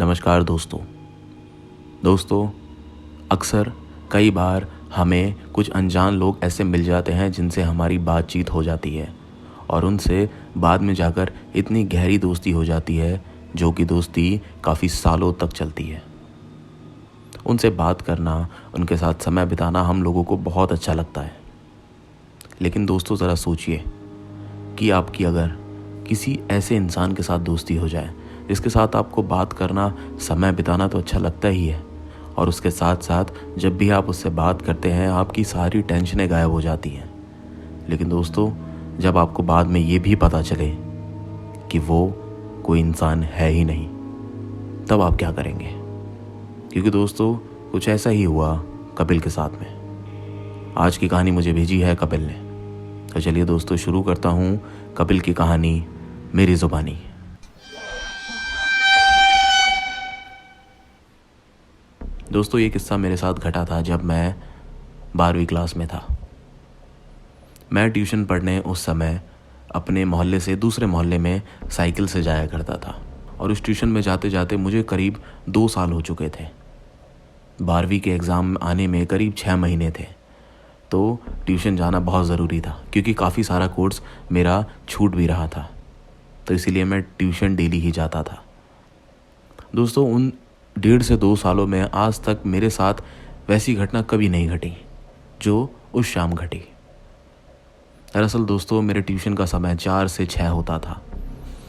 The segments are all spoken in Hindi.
नमस्कार दोस्तों, अक्सर कई बार हमें कुछ अनजान लोग ऐसे मिल जाते हैं जिनसे हमारी बातचीत हो जाती है और उनसे बाद में जाकर इतनी गहरी दोस्ती हो जाती है जो कि दोस्ती काफ़ी सालों तक चलती है। उनसे बात करना, उनके साथ समय बिताना हम लोगों को बहुत अच्छा लगता है। लेकिन दोस्तों ज़रा सोचिए कि आपकी अगर किसी ऐसे इंसान के साथ दोस्ती हो जाए जिसके साथ आपको बात करना, समय बिताना तो अच्छा लगता ही है और उसके साथ साथ जब भी आप उससे बात करते हैं आपकी सारी टेंशनें गायब हो जाती हैं। लेकिन दोस्तों, जब आपको बाद में ये भी पता चले कि वो कोई इंसान है ही नहीं, तब आप क्या करेंगे? क्योंकि दोस्तों कुछ ऐसा ही हुआ कपिल के साथ में। आज की कहानी मुझे भेजी है कपिल ने। तो चलिए दोस्तों, शुरू करता हूँ कपिल की कहानी मेरी ज़ुबानी। दोस्तों, ये किस्सा मेरे साथ घटा था जब मैं 12वीं क्लास में था। मैं ट्यूशन पढ़ने उस समय अपने मोहल्ले से दूसरे मोहल्ले में साइकिल से जाया करता था और उस ट्यूशन में जाते जाते मुझे करीब 2 साल हो चुके थे। 12वीं के एग्ज़ाम आने में करीब 6 महीने थे, तो ट्यूशन जाना बहुत ज़रूरी था क्योंकि काफ़ी सारा कोर्स मेरा छूट भी रहा था, तो इसीलिए मैं ट्यूशन डेली ही जाता था। दोस्तों, उन 1.5 से 2 सालों में आज तक मेरे साथ वैसी घटना कभी नहीं घटी जो उस शाम घटी। दरअसल दोस्तों, मेरे ट्यूशन का समय 4 से 6 होता था।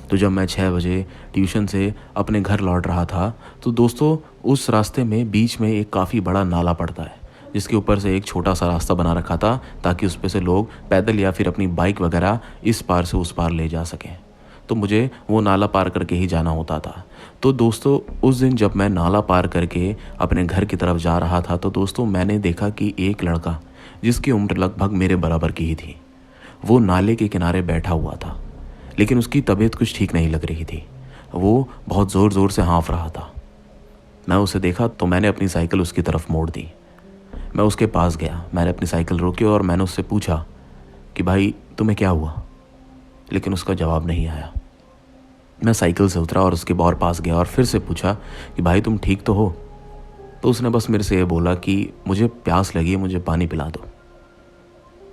तो जब मैं 6 बजे ट्यूशन से अपने घर लौट रहा था तो दोस्तों उस रास्ते में बीच में एक काफ़ी बड़ा नाला पड़ता है जिसके ऊपर से एक छोटा सा रास्ता बना रखा था ताकि उस पे से लोग पैदल या फिर अपनी बाइक वगैरह इस पार से उस पार ले जा सकें। तो मुझे वो नाला पार करके ही जाना होता था। तो दोस्तों उस दिन जब मैं नाला पार करके अपने घर की तरफ जा रहा था तो दोस्तों मैंने देखा कि एक लड़का जिसकी उम्र लगभग मेरे बराबर की ही थी, वो नाले के किनारे बैठा हुआ था, लेकिन उसकी तबीयत कुछ ठीक नहीं लग रही थी। वो बहुत ज़ोर ज़ोर से हाँफ रहा था। मैं उसे देखा तो मैंने अपनी साइकिल उसकी तरफ मोड़ दी। मैं उसके पास गया, मैंने अपनी साइकिल रोकी और मैंने उससे पूछा कि भाई तुम्हें क्या हुआ? लेकिन उसका जवाब नहीं आया। मैं साइकिल से उतरा और उसके बहुत पास गया और फिर से पूछा कि भाई तुम ठीक तो हो? तो उसने बस मेरे से ये बोला कि मुझे प्यास लगी है, मुझे पानी पिला दो।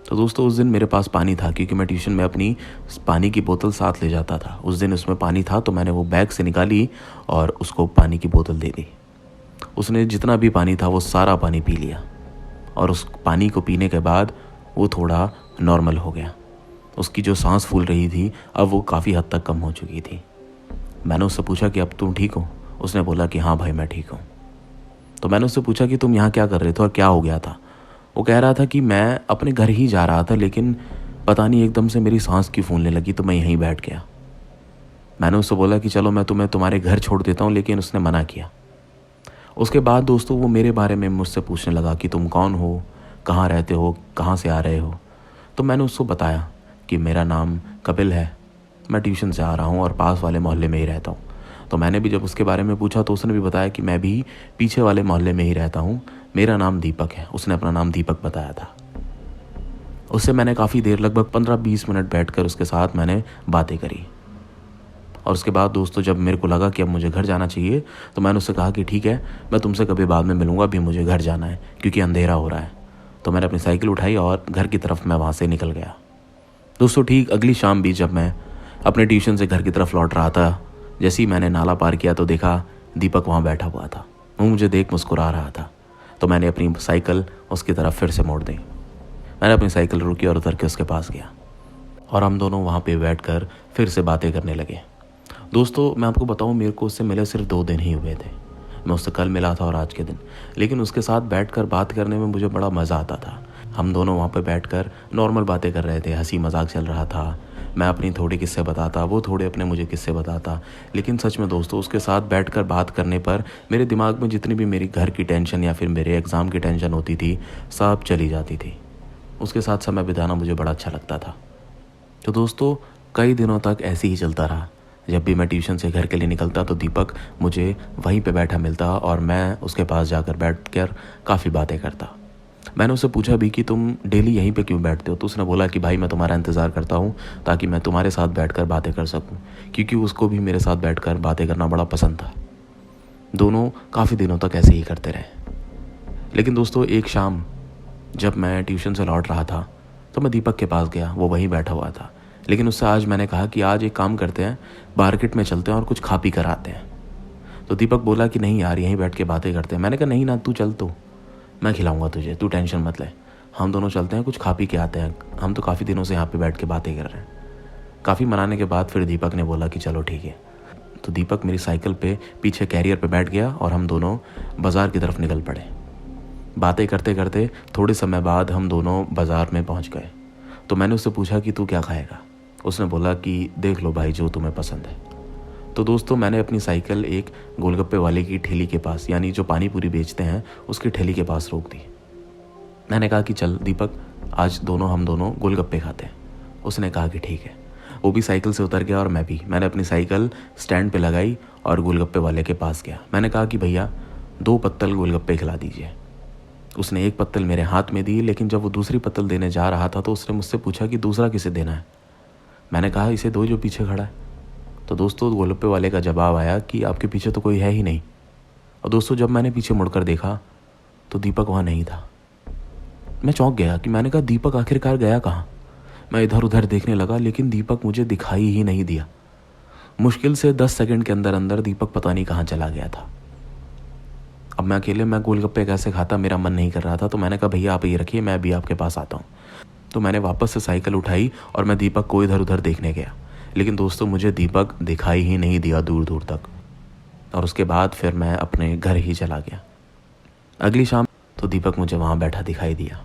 तो दोस्तों उस दिन मेरे पास पानी था क्योंकि मैं ट्यूशन में अपनी पानी की बोतल साथ ले जाता था। उस दिन उसमें पानी था तो मैंने वो बैग से निकाली और उसको पानी की बोतल दे दी। उसने जितना भी पानी था वो सारा पानी पी लिया और उस पानी को पीने के बाद वो थोड़ा नॉर्मल हो गया। उसकी जो सांस फूल रही थी अब वो काफ़ी हद तक कम हो चुकी थी। मैंने उससे पूछा कि अब तुम ठीक हो? उसने बोला कि हाँ भाई मैं ठीक हूँ। तो मैंने उससे पूछा कि तुम यहाँ क्या कर रहे थे और क्या हो गया था? वो कह रहा था कि मैं अपने घर ही जा रहा था लेकिन पता नहीं एकदम से मेरी सांस क्यों फूलने लगी तो मैं यहीं बैठ गया। मैंने उससे बोला कि चलो मैं तुम्हें तुम्हारे घर छोड़ देता हूँ, लेकिन उसने मना किया। उसके बाद दोस्तों वो मेरे बारे में मुझसे पूछने लगा कि तुम कौन हो, कहाँ रहते हो, कहाँ से आ रहे हो। तो मैंने उसको बताया कि मेरा नाम कपिल है, मैं ट्यूशन से आ रहा हूँ और पास वाले मोहल्ले में ही रहता हूँ। तो मैंने भी जब उसके बारे में पूछा तो उसने भी बताया कि मैं भी पीछे वाले मोहल्ले में ही रहता हूँ, मेरा नाम दीपक है। उसने अपना नाम दीपक बताया था। उससे मैंने काफ़ी देर, लगभग 15-20 मिनट बैठकर उसके साथ मैंने बातें करी और उसके बाद दोस्तों जब मेरे को लगा कि अब मुझे घर जाना चाहिए तो मैंने उससे कहा कि ठीक है, मैं तुमसे कभी बाद में मिलूँगा, अभी मुझे घर जाना है क्योंकि अंधेरा हो रहा है। तो मैंने अपनी साइकिल उठाई और घर की तरफ मैं वहाँ से निकल गया। दोस्तों ठीक अगली शाम भी जब मैं अपने ट्यूशन से घर की तरफ लौट रहा था, जैसे ही मैंने नाला पार किया तो देखा दीपक वहाँ बैठा हुआ था। वो मुझे देख मुस्कुरा रहा था। तो मैंने अपनी साइकिल उसकी तरफ फिर से मोड़ दी। मैंने अपनी साइकिल रोकी और उतर के उसके पास गया और हम दोनों वहाँ पे बैठकर फिर से बातें करने लगे। दोस्तों मैं आपको बताऊँ, मेरे को उससे मिले सिर्फ 2 दिन ही हुए थे। मैं उससे कल मिला था और आज के दिन, लेकिन उसके साथ बैठकर बात करने में मुझे बड़ा मज़ा आता था। हम दोनों वहाँ पे बैठकर नॉर्मल बातें कर रहे थे, हंसी मजाक चल रहा था। मैं अपनी थोड़ी किस्से बताता, वो थोड़े अपने मुझे किस्से बताता। लेकिन सच में दोस्तों उसके साथ बैठकर बात करने पर मेरे दिमाग में जितनी भी मेरी घर की टेंशन या फिर मेरे एग्ज़ाम की टेंशन होती थी सब चली जाती थी। उसके साथ समय बिताना मुझे बड़ा अच्छा लगता था। तो दोस्तों कई दिनों तक ऐसे ही चलता रहा। जब भी मैं ट्यूशन से घर के लिए निकलता तो दीपक मुझे वहीं पे बैठा मिलता और मैं उसके पास जाकर बैठकर काफ़ी बातें करता। मैंने उससे पूछा भी कि तुम डेली यहीं पे क्यों बैठते हो? तो उसने बोला कि भाई मैं तुम्हारा इंतज़ार करता हूँ ताकि मैं तुम्हारे साथ बैठकर बातें कर सकूँ, क्योंकि उसको भी मेरे साथ बैठकर बातें करना बड़ा पसंद था। दोनों काफ़ी दिनों तक ऐसे ही करते रहे। लेकिन दोस्तों एक शाम जब मैं ट्यूशन से लौट रहा था तो मैं दीपक के पास गया, वो वहीं बैठा हुआ था। लेकिन उससे आज मैंने कहा कि आज एक काम करते हैं, मार्केट में चलते हैं और कुछ खा पी कर आते हैं। तो दीपक बोला कि नहीं यार, यहीं बैठ के बातें करते हैं। मैंने कहा नहीं ना, तू चल, तो मैं खिलाऊंगा तुझे, तू टेंशन मत ले, हम दोनों चलते हैं, कुछ खा पी के आते हैं, हम तो काफ़ी दिनों से यहाँ पे बैठ के बातें कर रहे हैं। काफ़ी मनाने के बाद फिर दीपक ने बोला कि चलो ठीक है। तो दीपक मेरी साइकिल पे पीछे कैरियर पे बैठ गया और हम दोनों बाज़ार की तरफ निकल पड़े। बातें करते करते थोड़े समय बाद हम दोनों बाज़ार में पहुंच गए। तो मैंने उससे पूछा कि तू क्या खाएगा। उसने बोला कि देख लो भाई, जो तुम्हें पसंद है। तो दोस्तों मैंने अपनी साइकिल एक गोलगप्पे वाले की ठेली के पास, यानी जो पानी पूरी बेचते हैं उसकी ठेली के पास रोक दी। मैंने कहा कि चल दीपक, आज हम दोनों गोलगप्पे खाते हैं। उसने कहा कि ठीक है। वो भी साइकिल से उतर गया और मैं भी। मैंने अपनी साइकिल स्टैंड पे लगाई और गोलगप्पे वाले के पास गया। मैंने कहा कि भैया 2 पत्तल गोलगप्पे खिला दीजिए। उसने 1 पत्तल मेरे हाथ में दी, लेकिन जब वो दूसरी पत्तल देने जा रहा था तो उसने मुझसे पूछा कि दूसरा किसे देना है। मैंने कहा इसे दो जो पीछे खड़ा है। तो दोस्तों गोलगप्पे वाले का जवाब आया कि आपके पीछे तो कोई है ही नहीं। और दोस्तों जब मैंने पीछे मुड़कर देखा तो दीपक वहाँ नहीं था। मैं चौंक गया कि मैंने कहा दीपक आखिरकार गया कहाँ। मैं इधर उधर देखने लगा, लेकिन दीपक मुझे दिखाई ही नहीं दिया। मुश्किल से 10 सेकंड के अंदर अंदर दीपक पता नहीं कहाँ चला गया था। अब मैं अकेले गोलगप्पे कैसे खाता, मेरा मन नहीं कर रहा था। तो मैंने कहा भैया आप ये रखिए, मैं अभी आपके पास आता हूँ। तो मैंने वापस से साइकिल उठाई और मैं दीपक को इधर उधर देखने गया। लेकिन दोस्तों मुझे दीपक दिखाई ही नहीं दिया दूर दूर तक। और उसके बाद फिर मैं अपने घर ही चला गया। अगली शाम तो दीपक मुझे वहाँ बैठा दिखाई दिया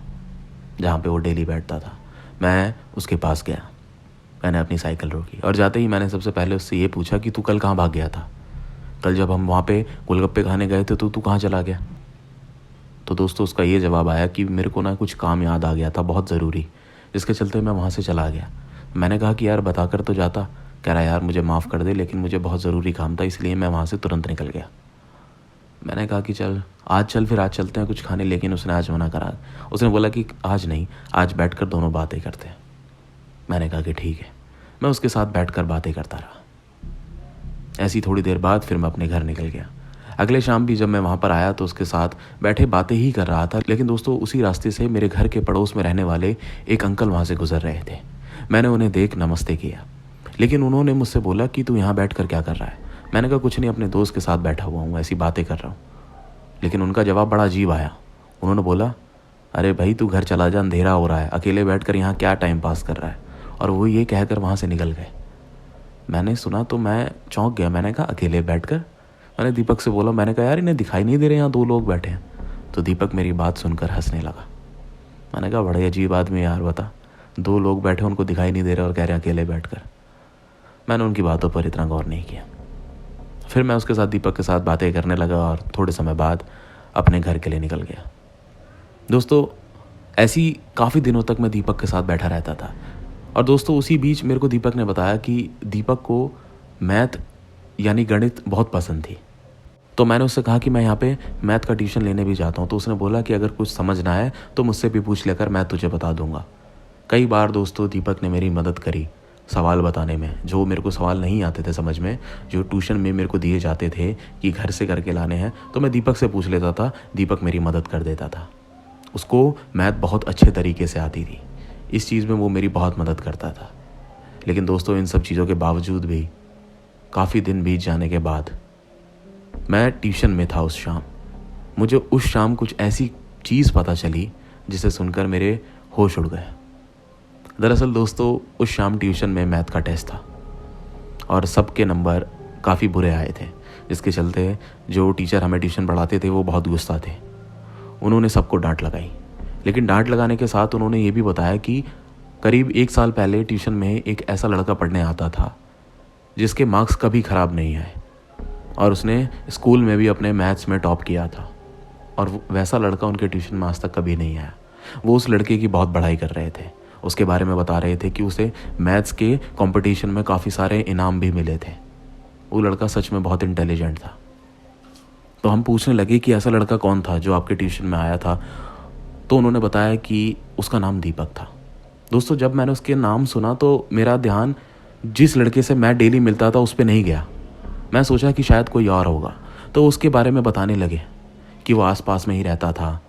जहाँ पे वो डेली बैठता था। मैं उसके पास गया, मैंने अपनी साइकिल रोकी और जाते ही मैंने सबसे पहले उससे ये पूछा कि तू कल कहाँ भाग गया था। कल जब हम वहाँ पे गोलगप्पे खाने गए थे तो तू कहाँ चला गया। तो दोस्तों उसका ये जवाब आया कि मेरे को ना कुछ काम याद आ गया था बहुत ज़रूरी, जिसके चलते मैं वहाँ से चला गया। मैंने कहा कि यार बता कर तो जाता। कह रहा यार मुझे माफ़ कर दे, लेकिन मुझे बहुत ज़रूरी काम था, इसलिए मैं वहाँ से तुरंत निकल गया। मैंने कहा कि चल फिर आज चलते हैं कुछ खाने, लेकिन उसने आज मना करा। उसने बोला कि आज नहीं, आज बैठकर दोनों बातें करते हैं। मैंने कहा कि ठीक है। मैं उसके साथ बैठकर बातें करता रहा। ऐसी थोड़ी देर बाद फिर मैं अपने घर निकल गया। अगले शाम भी जब मैं वहाँ पर आया तो उसके साथ बैठे बातें ही कर रहा था। लेकिन दोस्तों उसी रास्ते से मेरे घर के पड़ोस में रहने वाले एक अंकल वहाँ से गुजर रहे थे। मैंने उन्हें देख नमस्ते किया, लेकिन उन्होंने मुझसे बोला कि तू यहाँ बैठ कर क्या कर रहा है। मैंने कहा कुछ नहीं, अपने दोस्त के साथ बैठा हुआ हूँ, ऐसी बातें कर रहा हूँ। लेकिन उनका जवाब बड़ा अजीब आया। उन्होंने बोला अरे भाई तू घर चला जा, अंधेरा हो रहा है, अकेले बैठ कर यहाँ क्या टाइम पास कर रहा है। और वो ये कहकर वहाँ से निकल गए। मैंने सुना तो मैं चौंक गया। मैंने कहा अकेले बैठकर। मैंने दीपक से बोला, मैंने कहा यार इन्हें दिखाई नहीं दे रहे यहाँ 2 लोग बैठे हैं। तो दीपक मेरी बात सुनकर हंसने लगा। मैंने कहा बड़े अजीब आदमी यार, बता 2 लोग बैठे उनको दिखाई नहीं दे रहे और कह रहे हैं अकेले बैठकर। मैंने उनकी बातों पर इतना गौर नहीं किया। फिर मैं उसके साथ दीपक के साथ बातें करने लगा और थोड़े समय बाद अपने घर के लिए निकल गया। दोस्तों ऐसी काफ़ी दिनों तक मैं दीपक के साथ बैठा रहता था। और दोस्तों उसी बीच मेरे को दीपक ने बताया कि दीपक को मैथ यानी गणित बहुत पसंद थी। तो मैंने उससे कहा कि मैं यहाँ पे मैथ का ट्यूशन लेने भी जाता हूँ। तो उसने बोला कि अगर कुछ समझ ना आए तो मुझसे भी पूछ लेकर, मैं तुझे बता दूंगा। कई बार दोस्तों दीपक ने मेरी मदद करी सवाल बताने में, जो मेरे को सवाल नहीं आते थे समझ में, जो ट्यूशन में मेरे को दिए जाते थे कि घर से करके लाने हैं, तो मैं दीपक से पूछ लेता था। दीपक मेरी मदद कर देता था। उसको मैथ बहुत अच्छे तरीके से आती थी, इस चीज़ में वो मेरी बहुत मदद करता था। लेकिन दोस्तों इन सब चीज़ों के बावजूद भी काफ़ी दिन बीत जाने के बाद मैं ट्यूशन में था उस शाम। मुझे उस शाम कुछ ऐसी चीज़ पता चली जिसे सुनकर मेरे होश उड़ गए। दरअसल दोस्तों उस शाम ट्यूशन में मैथ का टेस्ट था और सबके नंबर काफ़ी बुरे आए थे, जिसके चलते जो टीचर हमें ट्यूशन पढ़ाते थे वो बहुत गुस्सा थे। उन्होंने सबको डांट लगाई। लेकिन डांट लगाने के साथ उन्होंने ये भी बताया कि करीब 1 साल पहले ट्यूशन में एक ऐसा लड़का पढ़ने आता था जिसके मार्क्स कभी ख़राब नहीं आए और उसने स्कूल में भी अपने मैथ्स में टॉप किया था, और वैसा लड़का उनके ट्यूशन में आज तक कभी नहीं आया। वो उस लड़के की बहुत बड़ाई कर रहे थे, उसके बारे में बता रहे थे कि उसे मैथ्स के कंपटीशन में काफ़ी सारे इनाम भी मिले थे। वो लड़का सच में बहुत इंटेलिजेंट था। तो हम पूछने लगे कि ऐसा लड़का कौन था जो आपके ट्यूशन में आया था। तो उन्होंने बताया कि उसका नाम दीपक था। दोस्तों जब मैंने उसके नाम सुना तो मेरा ध्यान जिस लड़के से मैं डेली मिलता था उस पर नहीं गया। मैं सोचा कि शायद कोई और होगा। तो उसके बारे में बताने लगे कि वो आसपास में ही रहता था,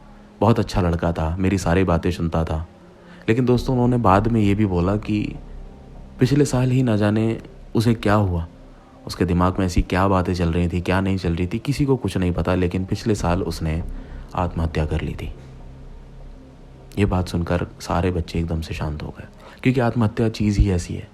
बहुत अच्छा लड़का था, मेरी सारी बातें सुनता था। लेकिन दोस्तों उन्होंने बाद में ये भी बोला कि पिछले साल ही ना जाने उसे क्या हुआ, उसके दिमाग में ऐसी क्या बातें चल रही थी, क्या नहीं चल रही थी, किसी को कुछ नहीं पता, लेकिन पिछले साल उसने आत्महत्या कर ली थी। ये बात सुनकर सारे बच्चे एकदम से शांत हो गए, क्योंकि आत्महत्या चीज़ ही ऐसी है।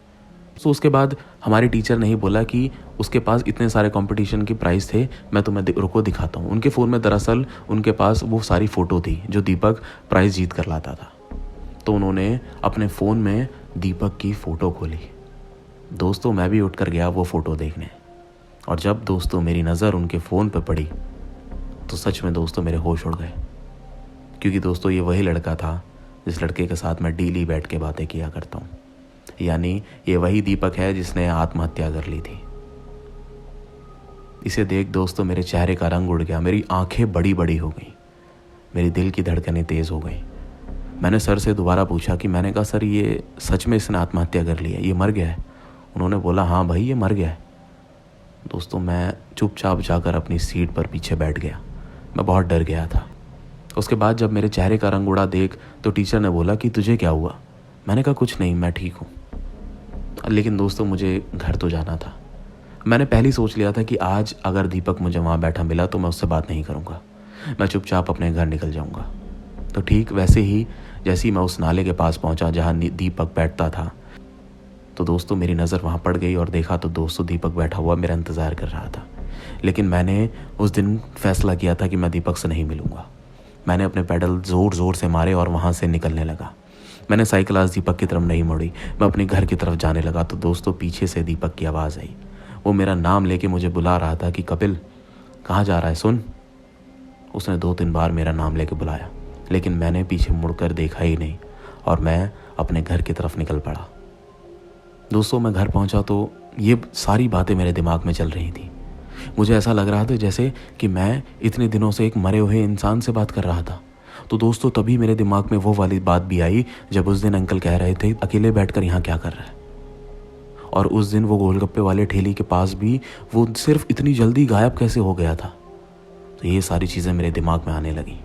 तो उसके बाद हमारे टीचर ने ही बोला कि उसके पास इतने सारे कंपटीशन के प्राइज़ थे, मैं तुम्हें रुको दिखाता हूँ। उनके फ़ोन में दरअसल उनके पास वो सारी फ़ोटो थी जो दीपक प्राइज़ जीत कर लाता था। तो उन्होंने अपने फ़ोन में दीपक की फ़ोटो खोली। दोस्तों मैं भी उठकर गया वो फ़ोटो देखने, और जब दोस्तों मेरी नज़र उनके फ़ोन पर पड़ी तो सच में दोस्तों मेरे होश उड़ गए, क्योंकि दोस्तों ये वही लड़का था जिस लड़के के साथ मैं डेली बैठ के बातें किया करता हूँ। यानी ये वही दीपक है जिसने आत्महत्या कर ली थी। इसे देख दोस्तों मेरे चेहरे का रंग उड़ गया, मेरी आंखें बड़ी बड़ी हो गई, मेरी दिल की धड़कनें तेज़ हो गई। मैंने सर से दोबारा पूछा कि मैंने कहा सर ये सच में इसने आत्महत्या कर ली है, ये मर गया है? उन्होंने बोला हाँ भाई ये मर गया है। दोस्तों मैं चुपचाप जाकर अपनी सीट पर पीछे बैठ गया, मैं बहुत डर गया था। उसके बाद जब मेरे चेहरे का रंग उड़ा देख तो टीचर ने बोला कि तुझे क्या हुआ? मैंने कहा कुछ नहीं, मैं ठीक हूँ। लेकिन दोस्तों मुझे घर तो जाना था। मैंने पहले ही सोच लिया था कि आज अगर दीपक मुझे वहाँ बैठा मिला तो मैं उससे बात नहीं करूँगा, मैं चुपचाप अपने घर निकल जाऊँगा। तो ठीक वैसे ही जैसे ही मैं उस नाले के पास पहुँचा जहाँ दीपक बैठता था, तो दोस्तों मेरी नज़र वहाँ पड़ गई और देखा तो दोस्तों दीपक बैठा हुआ मेरा इंतज़ार कर रहा था। लेकिन मैंने उस दिन फैसला किया था कि मैं दीपक से नहीं मिलूँगा। मैंने अपने पैडल ज़ोर ज़ोर से मारे और वहाँ से निकलने लगा। मैंने साइकिल आज दीपक की तरफ नहीं मोड़ी, मैं अपने घर की तरफ जाने लगा तो दोस्तों पीछे से दीपक की आवाज़ आई। वो मेरा नाम लेके मुझे बुला रहा था कि कपिल कहाँ जा रहा है, सुन। उसने 2-3 बार मेरा नाम लेके बुलाया, लेकिन मैंने पीछे मुड़कर देखा ही नहीं और मैं अपने घर की तरफ निकल पड़ा। दोस्तों मैं घर पहुंचा तो ये सारी बातें मेरे दिमाग में चल रही थी। मुझे ऐसा लग रहा था जैसे कि मैं इतने दिनों से एक मरे हुए इंसान से बात कर रहा था। तो दोस्तों तभी मेरे दिमाग में वो वाली बात भी आई जब उस दिन अंकल कह रहे थे अकेले बैठकर यहाँ क्या कर रहा है, और उस दिन वो गोलगप्पे वाले ठेली के पास भी वो सिर्फ इतनी जल्दी गायब कैसे हो गया था। तो ये सारी चीज़ें मेरे दिमाग में आने लगी।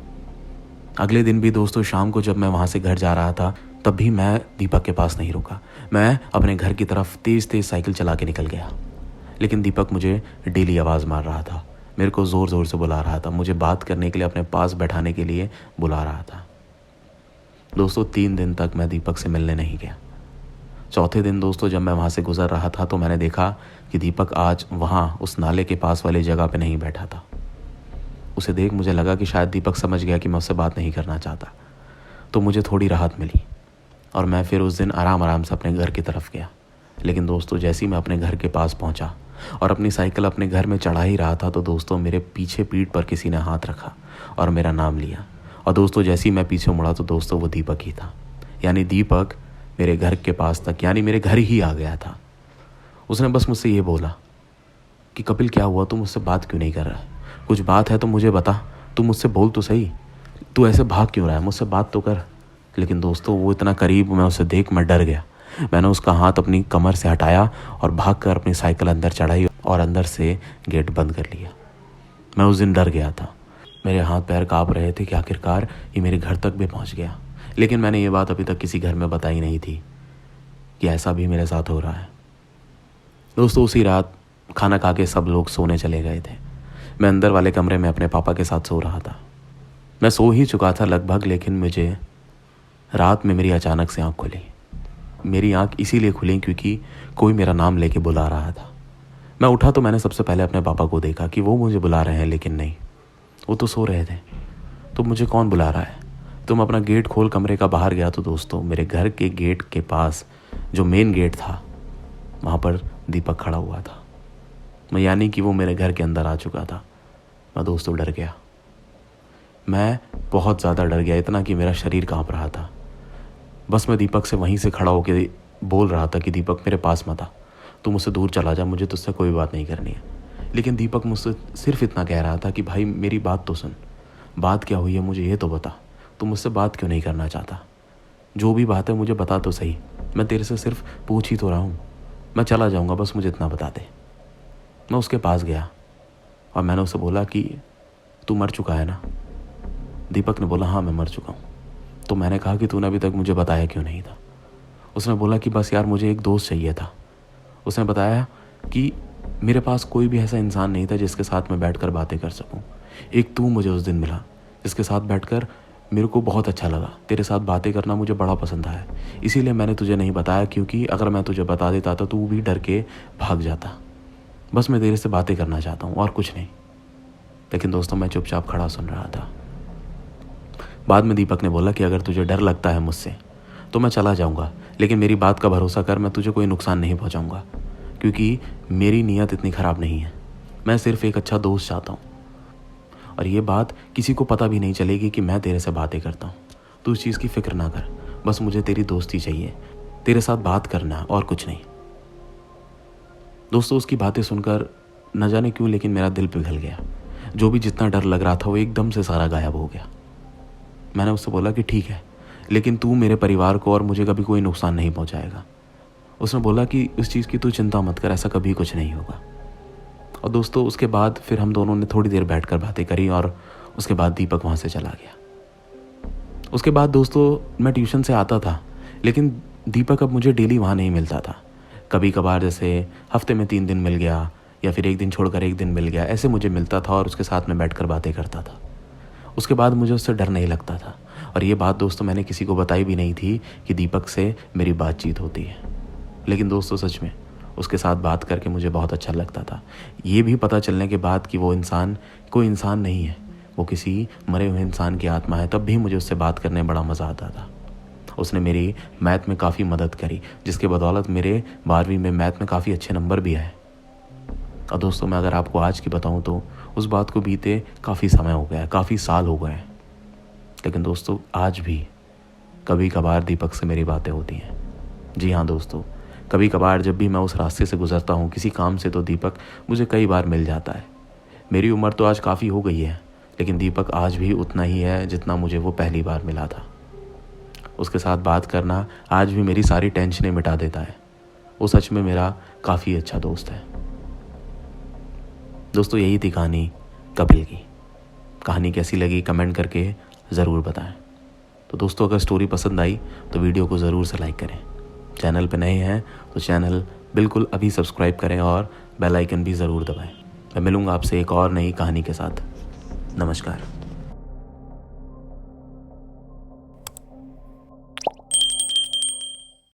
अगले दिन भी दोस्तों शाम को जब मैं वहाँ से घर जा रहा था तब भी मैं दीपक के पास नहीं रुका, मैं अपने घर की तरफ तेज़ तेज़ साइकिल चला के निकल गया। लेकिन दीपक मुझे डेली आवाज़ मार रहा था, मेरे को ज़ोर ज़ोर से बुला रहा था, मुझे बात करने के लिए अपने पास बैठाने के लिए बुला रहा था। दोस्तों 3 दिन तक मैं दीपक से मिलने नहीं गया। चौथे दिन दोस्तों जब मैं वहाँ से गुजर रहा था तो मैंने देखा कि दीपक आज वहाँ उस नाले के पास वाली जगह पे नहीं बैठा था। उसे देख मुझे लगा कि शायद दीपक समझ गया कि मैं उससे बात नहीं करना चाहता, तो मुझे थोड़ी राहत मिली और मैं फिर उस दिन आराम आराम से अपने घर की तरफ गया। लेकिन दोस्तों जैसे ही मैं अपने घर के पास पहुंचा और अपनी साइकिल अपने घर में चढ़ा ही रहा था तो दोस्तों मेरे पीछे पीठ पर किसी ने हाथ रखा और मेरा नाम लिया। और दोस्तों जैसे ही मैं पीछे मुड़ा तो दोस्तों वो दीपक ही था, यानी दीपक मेरे घर के पास तक, यानी मेरे घर ही आ गया था। उसने बस मुझसे ये बोला कि कपिल क्या हुआ, तू मुझसे बात क्यों नहीं कर रहा है? कुछ बात है तो मुझे बता, तू मुझसे बोल तो सही, तू ऐसे भाग क्यों रहा है, मुझसे बात तो कर। लेकिन दोस्तों वो इतना करीब, मैं उसे देख मैं डर गया। मैंने उसका हाथ अपनी कमर से हटाया और भागकर अपनी साइकिल अंदर चढ़ाई और अंदर से गेट बंद कर लिया। मैं उस दिन डर गया था, मेरे हाथ पैर काँप रहे थे कि आखिरकार ये मेरे घर तक भी पहुंच गया। लेकिन मैंने ये बात अभी तक किसी घर में बताई नहीं थी कि ऐसा भी मेरे साथ हो रहा है। दोस्तों उसी रात खाना खा के सब लोग सोने चले गए थे। मैं अंदर वाले कमरे में अपने पापा के साथ सो रहा था। मैं सो ही चुका था लगभग, लेकिन मुझे रात में मेरी अचानक से आँख खुली। मेरी आँख इसीलिए खुली क्योंकि कोई मेरा नाम लेके बुला रहा था। मैं उठा तो मैंने सबसे पहले अपने पापा को देखा कि वो मुझे बुला रहे हैं, लेकिन नहीं, वो तो सो रहे थे। तो मुझे कौन बुला रहा है? तो मैं अपना गेट खोल कमरे का बाहर गया तो दोस्तों मेरे घर के गेट के पास जो मेन गेट था वहाँ पर दीपक खड़ा हुआ था। मैं यानी कि वो मेरे घर के अंदर आ चुका था। मैं दोस्तों डर गया, मैं बहुत ज़्यादा डर गया, इतना कि मेरा शरीर काँप रहा था। बस मैं दीपक से वहीं से खड़ा होकर बोल रहा था कि दीपक मेरे पास मत आ, तू मुझसे दूर चला जा, मुझे तुझसे कोई बात नहीं करनी है। लेकिन दीपक मुझसे सिर्फ इतना कह रहा था कि भाई मेरी बात तो सुन, बात क्या हुई है मुझे ये तो बता, तू मुझसे बात क्यों नहीं करना चाहता? जो भी बात है मुझे बता तो सही, मैं तेरे से सिर्फ पूछ ही तो रहा हूँ, मैं चला जाऊँगा, बस मुझे इतना बता दे। मैं उसके पास गया और मैंने उसे बोला कि तू मर चुका है ना? दीपक ने बोला हाँ मैं मर चुका हूँ। तो मैंने कहा कि तूने अभी तक मुझे बताया क्यों नहीं था? उसने बोला कि बस यार मुझे एक दोस्त चाहिए था। उसने बताया कि मेरे पास कोई भी ऐसा इंसान नहीं था जिसके साथ मैं बैठकर बातें कर सकूं। एक तू मुझे उस दिन मिला जिसके साथ बैठकर मेरे को बहुत अच्छा लगा। तेरे साथ बातें करना मुझे बड़ा पसंद आया, इसीलिए मैंने तुझे नहीं बताया, क्योंकि अगर मैं तुझे बता देता तो तू भी डर के भाग जाता। बस मैं तेरे से बातें करना चाहता हूँ और कुछ नहीं। लेकिन दोस्तों मैं चुपचाप खड़ा सुन रहा था। बाद में दीपक ने बोला कि अगर तुझे डर लगता है मुझसे तो मैं चला जाऊँगा, लेकिन मेरी बात का भरोसा कर, मैं तुझे कोई नुकसान नहीं पहुँचाऊँगा, क्योंकि मेरी नीयत इतनी ख़राब नहीं है। मैं सिर्फ एक अच्छा दोस्त चाहता हूँ और ये बात किसी को पता भी नहीं चलेगी कि मैं तेरे से बातें करता हूँ। तू इस चीज़ की फ़िक्र ना कर, बस मुझे तेरी दोस्ती चाहिए, तेरे साथ बात करना और कुछ नहीं। दोस्तों उसकी बातें सुनकर न जाने क्यों लेकिन मेरा दिल पिघल गया। जो भी जितना डर लग रहा था वो एकदम से सारा गायब हो गया। मैंने उससे बोला कि ठीक है, लेकिन तू मेरे परिवार को और मुझे कभी कोई नुकसान नहीं पहुंचाएगा। उसने बोला कि इस चीज़ की तू चिंता मत कर, ऐसा कभी कुछ नहीं होगा। और दोस्तों उसके बाद फिर हम दोनों ने थोड़ी देर बैठकर बातें करी और उसके बाद दीपक वहाँ से चला गया। उसके बाद दोस्तों मैं ट्यूशन से आता था, लेकिन दीपक अब मुझे डेली वहाँ नहीं मिलता था। कभी कभार जैसे हफ्ते में 3 दिन मिल गया या फिर एक दिन छोड़कर एक दिन मिल गया, ऐसे मुझे मिलता था और उसके साथ में बैठकर बातें करता था। उसके बाद मुझे उससे डर नहीं लगता था। और ये बात दोस्तों मैंने किसी को बताई भी नहीं थी कि दीपक से मेरी बातचीत होती है। लेकिन दोस्तों सच में उसके साथ बात करके मुझे बहुत अच्छा लगता था। ये भी पता चलने के बाद कि वो इंसान कोई इंसान नहीं है, वो किसी मरे हुए इंसान की आत्मा है, तब भी मुझे उससे बात करने में बड़ा मज़ा आता था। उसने मेरी मैथ में काफ़ी मदद करी, जिसके बदौलत मेरे 12वीं में मैथ में काफ़ी अच्छे नंबर भी आए। और दोस्तों मैं अगर आपको आज की बताऊं तो उस बात को बीते काफ़ी समय हो गया, काफ़ी साल हो गए। लेकिन दोस्तों आज भी कभी कभार दीपक से मेरी बातें होती हैं। जी हाँ दोस्तों, कभी कभार जब भी मैं उस रास्ते से गुजरता हूँ किसी काम से, तो दीपक मुझे कई बार मिल जाता है। मेरी उम्र तो आज काफ़ी हो गई है, लेकिन दीपक आज भी उतना ही है जितना मुझे वो पहली बार मिला था। उसके साथ बात करना आज भी मेरी सारी टेंशनें मिटा देता है। वो सच में मेरा काफ़ी अच्छा दोस्त है। दोस्तों यही थी कहानी कपिल की। कहानी कैसी लगी कमेंट करके ज़रूर बताएं। तो दोस्तों अगर स्टोरी पसंद आई तो वीडियो को ज़रूर से लाइक करें। चैनल पे नए हैं तो चैनल बिल्कुल अभी सब्सक्राइब करें और बेल आइकन भी ज़रूर दबाएं। मैं मिलूँगा आपसे एक और नई कहानी के साथ। नमस्कार।